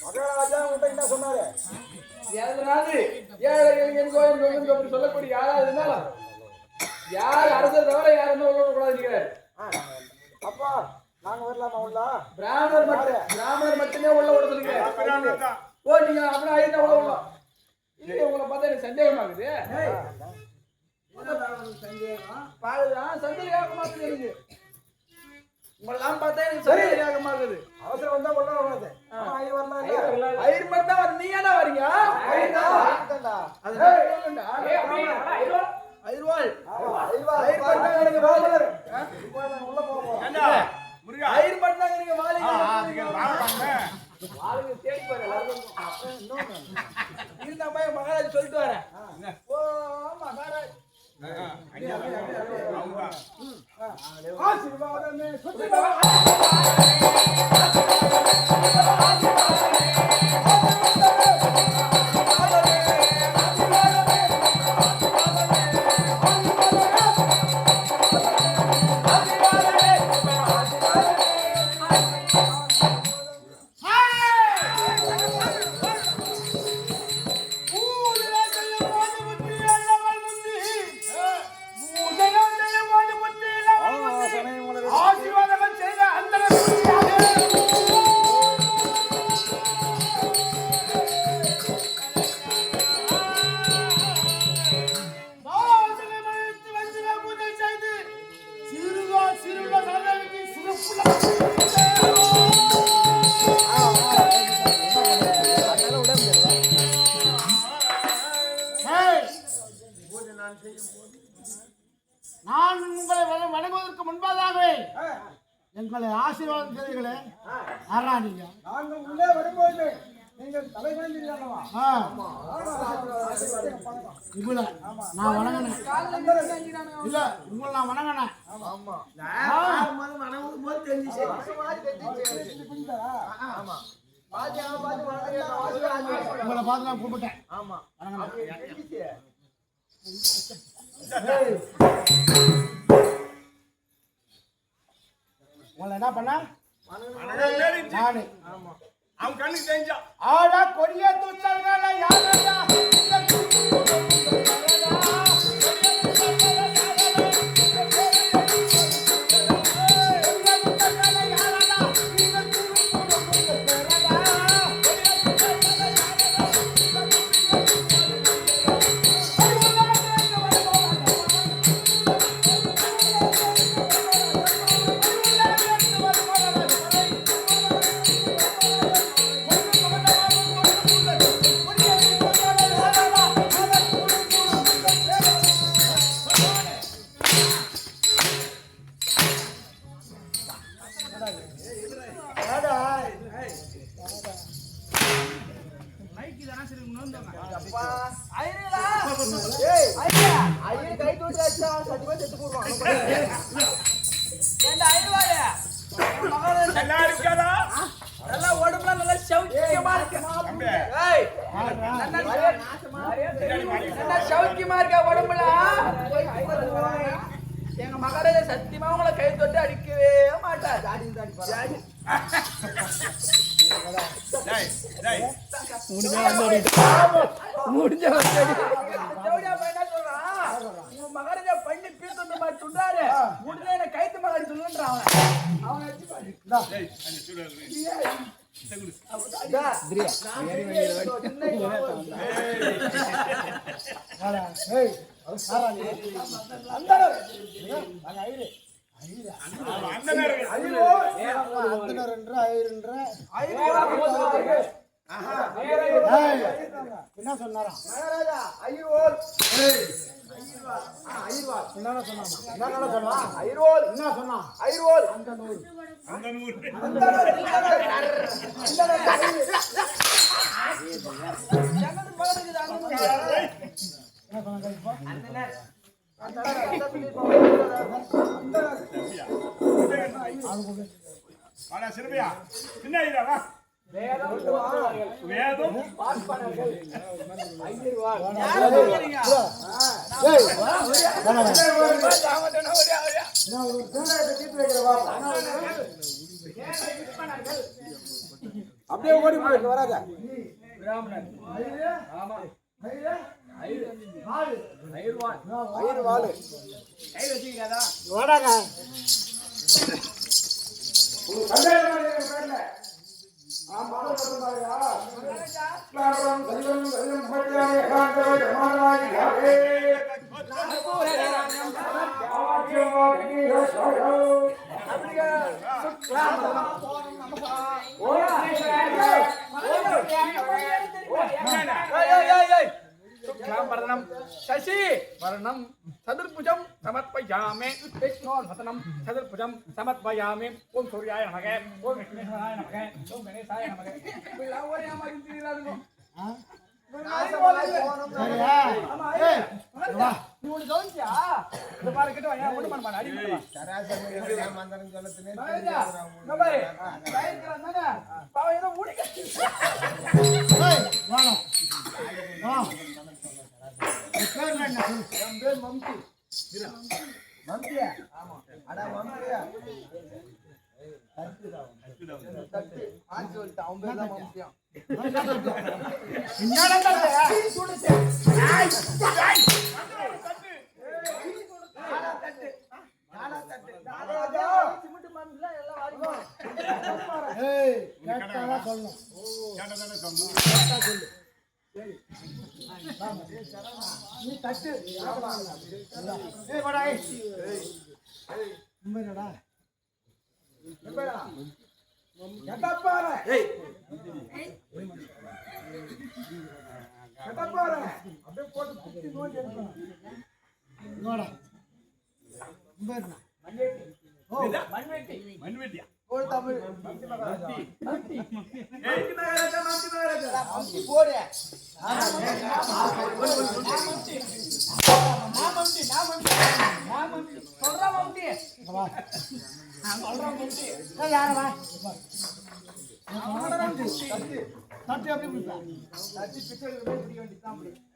மகாராஜா உன்கிட்ட என்ன சொன்னாரு? சொல்லக்கூடிய யாராவது இருந்தாலும் யார் அரசர் தவிர யாருமே உள்ள கூடாது. அப்பா நாங்க வரலாமா உள்ள? பிராமணர் மட்டுமே உள்ள விட சொல்லுங்க. ஓ நீங்க அப்படியே ஆயிட்டா உள்ள விடலாம். இல்ல உங்களை பார்த்தா எனக்கு சந்தேகமாகுது. சந்தேகமா இருக்கு. உங்களெல்லாம் பார்த்தா எனக்கு சந்தேகமா இருக்குது. அவசரம் வந்தா உள்ள வராது. ஐயர் மட்டும் தான் நீ ஏன்னா வரீங்க? மகாராஜ் சொல்லிட்டு வரேன். ஓ மகாராஜ் ஆசீர்வாதமே நான் உங்களை வணங்குவதற்கு முன்பதாகவே எங்களை ஆசீர்வாதம் செய்தீர்களே. ஆராணிங்க நாங்கள் உள்ளே வரும்போது நீங்கள் தலை குனிந்தீர்களா? இவ்வளோ நான் வணங்கினேன். இல்ல உங்களை நான் வணங்கினேன். உங்களை பார்த்து நான் கூப்பிட்டேன். உங்களை என்ன பண்ண நானு அவன் கண்ணுக்கு தெரிஞ்சான். ஆடா கொடிய துச்சல்கள யாரடா எங்க மகாராஜா சத்தியமா உங்களை கை தொட்டு அடிக்கவே மாட்டார். மகாராஜா பண்ணி பீத்து மாதிரி சொல்றாரு. முடிஞ்ச என்ன கைத்து மகாடி சொல்லுன்றான். என்ன சொன்னாரா? சிறுமியா சின்ன வேதம் அப்படியே ஓடி போய் வராத. பிராமணன் ஆமா ஐயர் வாளு கை வச்சுக்காதா ஓடாங்க शुक्लांबरधरं शशि वर्णं चतुर्भुजं समर्पयामि विष्णोर्भतनं चतुर्भुजं समर्पयामि ओम सूर्याय नमः ओम विष्णुदेवाय नमः ओम गणेशाय नमः மண்வெட்டியா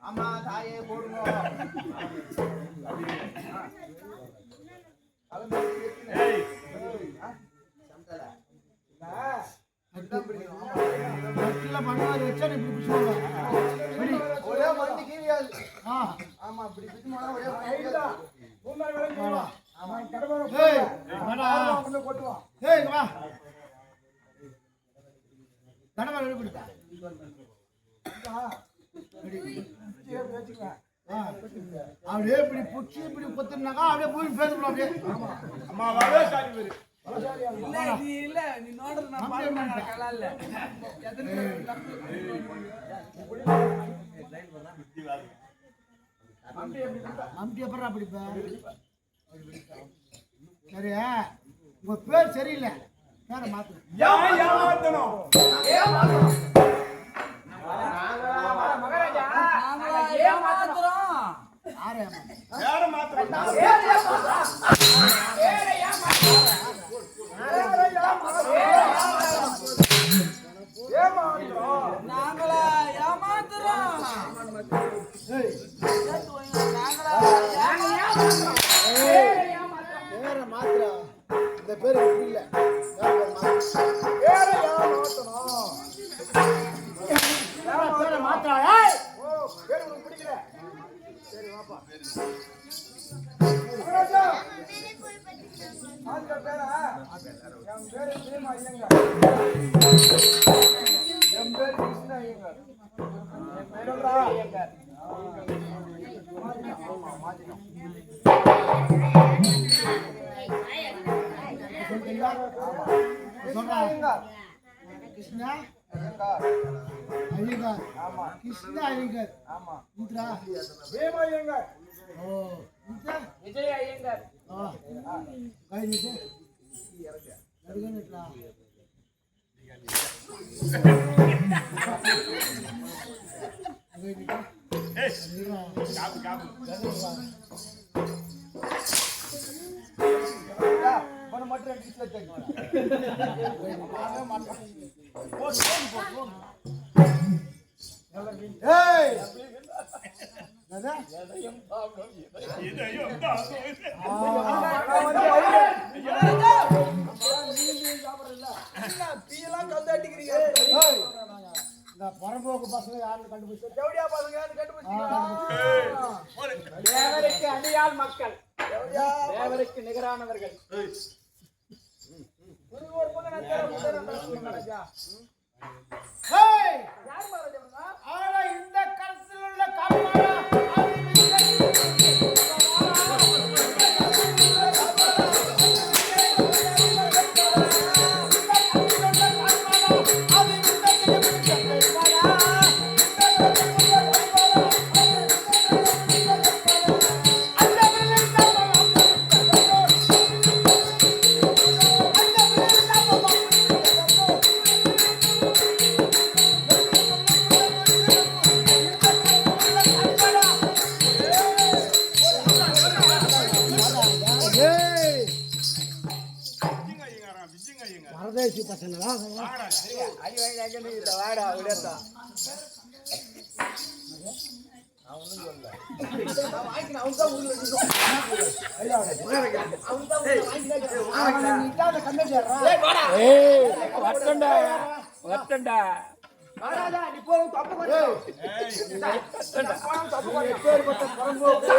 ஆமா தாயே போடுங்க ஒரே மண்டி கீழியாது ஆமா இப்படி பிடிச்சோம்னா ஒரே கொட்டுவான் அப்படியே இப்படி புடிச்சு இப்படி கொத்துனாக்கா அப்படியே போய் பேசணும் அப்படியே அம்மா வரவே சாரி பேரு நம்பி எப்படா பிடிப்ப சரியா உங்க பேர் சரியில்லை பேரை மாத்து ஏமாத்தணும் வேற மாத்திரம் பேரை மாத்துறா இந்த பேர் இல்லை பேரை மாத்துறா கிருஷ்ணா ஐயங்கார் ஆமா கிருஷ்ணா ஐயங்கார் ஆமா இந்திரா வேமாயங்க ஓ இந்திரா விஜய் ஐயங்கார் கை நிட்டு நடுங்க நிட்டா காப்பு காப்பு மன மட்டும் டிஸ்ல டேக் ஏய் அது இதையும் தான். இந்த பரம்போக்கு பசங்க யாருன்னு கண்டுபிடிச்சு ஜவுடியா பசங்க யாரு கண்டுபிடிச்சீங்க? ஒரு தேவருக்கு அடியாள் மக்கள், தேவருக்கு நிகரானவர்கள். ஒரு பக்கம் நான் தேவ சொல்லுங்க ராஜா. ஏய் யார் மகாராஜா இவங்க? ஆனா இந்த கருத்தில் உள்ள காப்பாளா பிச்சுங்க ஐயங்க. பரதேசி பசங்களா வாங்கடா. ஐயோ ஐயோ ஐயோ நீ வாடா விடடா. மகாராஜா நீ போறோம் தப்பு பண்ணு. தப்பு பண்ணு. எப்பேற்பட்ட பரம்போக்கு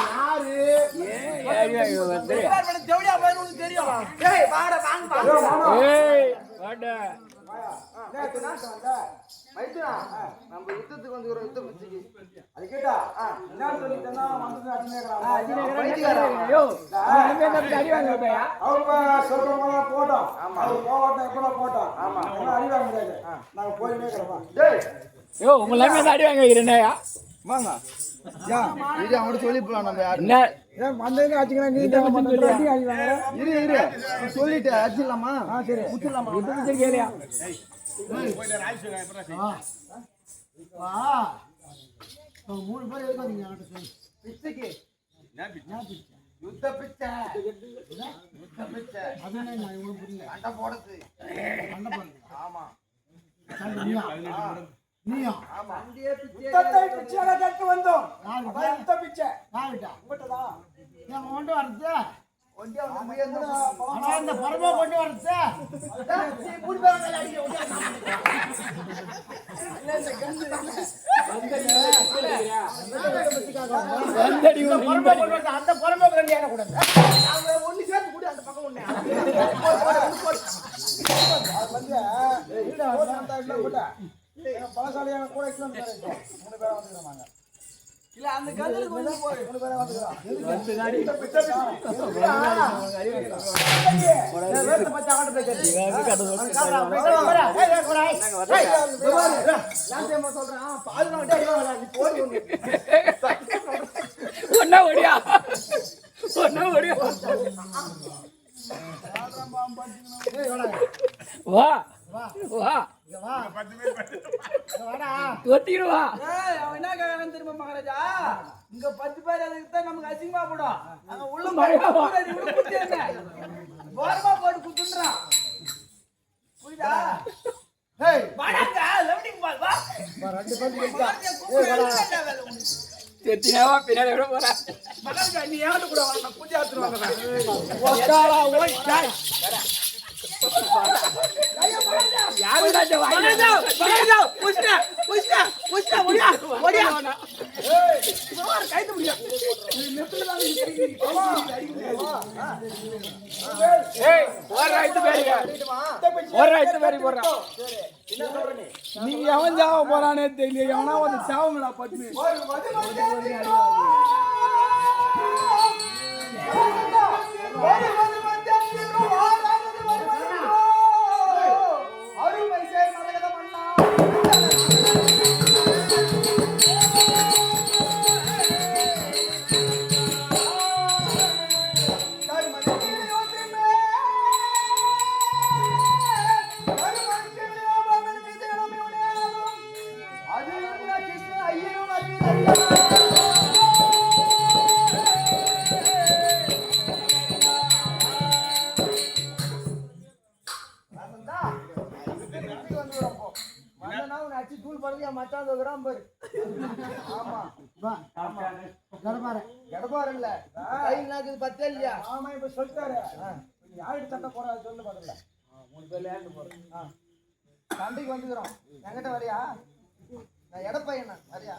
யாரு ஜவுடியா பையன் உனக்கு தெரியும். ஏய் வாடா வாங்க நேத்து நாட்டு வந்த மைத்துனா நம்ம யுத்தத்துக்கு வந்து ஒரு யுத்தம் வச்சுக்கி அது கேட்டா என்ன சொல்லிட்டேன்னா வந்து அவங்க சொல்றவங்க போட்டோம் அவங்க போவாட்டம் எப்படா போட்டோம் ஆமா அடிவாங்க முடியாது நாங்க போய் மேய்க்கிறோமா யோ உங்களை அடி வாங்க வைக்கிறேன்யா வாங்க யா இது அவனோட சொல்லி போலாம் நம்ம யாரு என்ன மந்தையில ஆச்சுக்கலாம் நீ இரு இரு சொல்லிட்டு அடிச்சிடலாமா சரி முடிச்சிடலாமா கேளியா போயிட்டு ராஜ்சுங்க எப்படா செய். வா மூணு பேர் எதுக்கு வந்தீங்க என்கிட்ட சொல்லு. பிச்சைக்கு என்ன பிச்சு? யுத்த பிச்சை யுத்த பிச்சை அது என்ன நான் இவனுக்கு புரியல சண்டை போடுறது சண்டை பண்ணுங்க ஆமா நீயா ஆமா யுத்தத்தை பிச்சையாக கேட்டு வந்தோம். யாரு அதான் யுத்த பிச்சை. யாருட்டா உங்கள்கிட்டதா? என் கொண்டு வரது ஒண்டியா வந்து முயன்று ஆனா இந்த பரமா கொண்டு வரது அந்த பரமா கொண்டு ஏறக்கூடாது ஒண்ணு சேர்த்து கூட அந்த பக்கம் ஒண்ணு பலசாலியான கூட மூணு பேரை வந்துக்கிறாங்க இல்ல அந்த கல்லுக்கு வந்து போய் மூணு பேரை வந்துக்கிறான் ஒன்னா ஓடியா ஒன்னா ஓடியா வா வா வா 10 பேர் பட்டு. வாடா தொத்திடுவா அவன் என்ன கேட்கறான்னு தெரியுமா மகாராஜா? இங்க 10 பேர் அதுக்கு தான் நமக்கு அசிங்கமா போடும். அங்க உள்ள மழையாவா? ஓரமா போட்டு குத்துன்றான். புரியுதா? ஏய் வாடாங்க லெவனிங் பால் வா. ரெண்டு பேர் மகாராஜா கூப்பிடுறாங்க வேலை உனக்கு. செத்தினாவா பின்னாடி விட போறா மகாராஜா நீ யாரு கூட வாங்க பூஜை ஆத்துருவாங்க. ஒத்தாளா ஓய் சாய் யாருடா இந்த வாய் மகாராஜா புஷ்டா புஷ்டா புஷ்டா ஓடியா ஓடியா. ஏய் சுமார் கைது முடியா. நீ நெத்துல தான் ஏய் ஒரு ரைட் பேரியா ஒரு ரைட் பேரி போறா என்ன சொல்ற நீ? நீ எவன் சாவ போறானே தெரியல எவனா வந்து சாவுங்கடா பட்டு அருமை சேர் மரகத மன்னா. அச்சு தூள் படுறது என் மச்சான் தோக்குறான் பாரு. ஆமா வா கடப்பாரு எடப்பாரு இல்ல கை நாக்கு பத்தே இல்லையா? ஆமா இப்ப சொல்லிட்டாரு யாரு சட்டை போறாரு சொல்லு பாக்கல 3 பேர்ல யாரு போறா சண்டைக்கு வந்துக்கிறோம். என்கிட்ட வரியா? நான் எடப்பையன் வரியா?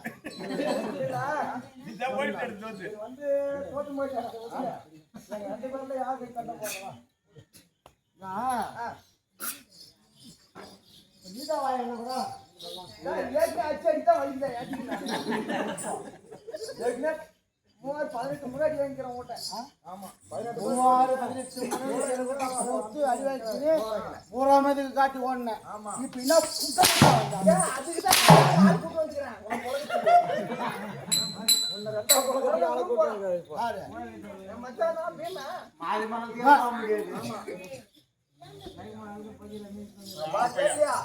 இதான் போயிட்டு எடுத்து வந்து. வந்து தோத்து போயிட்டாரு எங்க 2 பேர்ல யாரு சட்டை போறா நீதா வாங்க கூட ஏற்கனவே அச்சு அடித்தா வலிக்குதா? ஏற்கனவே 18 முன்னாடி வாங்கிக்கிறேன் உங்கள்கிட்ட. ஆமா 18 அடி வாங்கிச்சு பூராமதுக்கு காட்டி ஓடினேன். ஆமா இப்ப என்ன அதுக்கு தான் ஆள் கூட்டு வந்துக்கிறேன். பாரு என் மச்சான் தான் பீமா. பாத்தியா இல்லையா?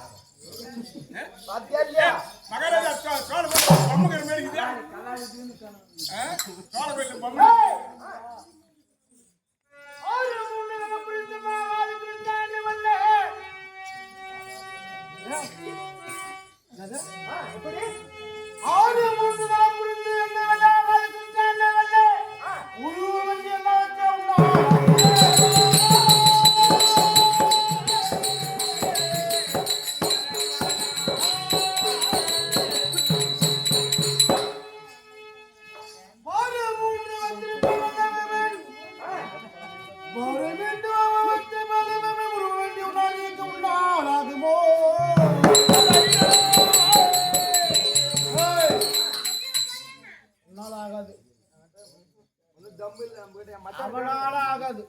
பாத்தியா இல்லையா? மகாராஜா சோழ பொம்முக்கிற மாதிரி இருக்குதா? சோழ கோயில் பொம்மை ஆகாது ஒன்னும் தம்பு இல்லை நம்ம கிட்ட. என் மச்சான் அவனால ஆகாது.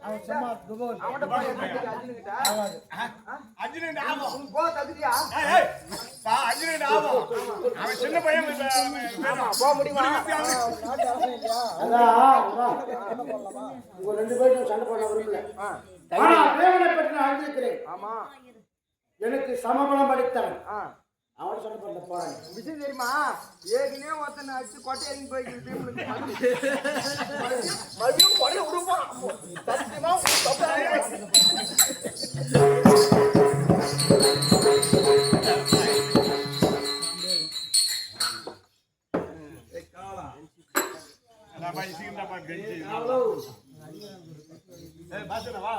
அவன் சும்மா துபோல் அவன்கிட்ட போய் அர்ஜுனுக்கிட்ட ஆகாது. அர்ஜுனன் ஆகும். உனக்கு போக தகுதியா? அர்ஜுனன் ஆகும். அவன் சின்ன பையன் போக முடியுமா? உங்க 2 பேரும் சண்டை போட விரும்பல. ஆனா தேவனை பற்றி நான் அறிந்திருக்கிறேன். ஆமா எனக்கு சமபலம் அளித்தவன் ஆ அவன் சண்டை போட போறான். விஷயம் தெரியுமா? ஏற்கனவே ஒருத்தனை அடிச்சு கொட்டை இறங்கி போய்க்கிட்டு மறுபடியும் கொடையை விடுவான். சத்தியமா சீக்கிரம் பாசனவா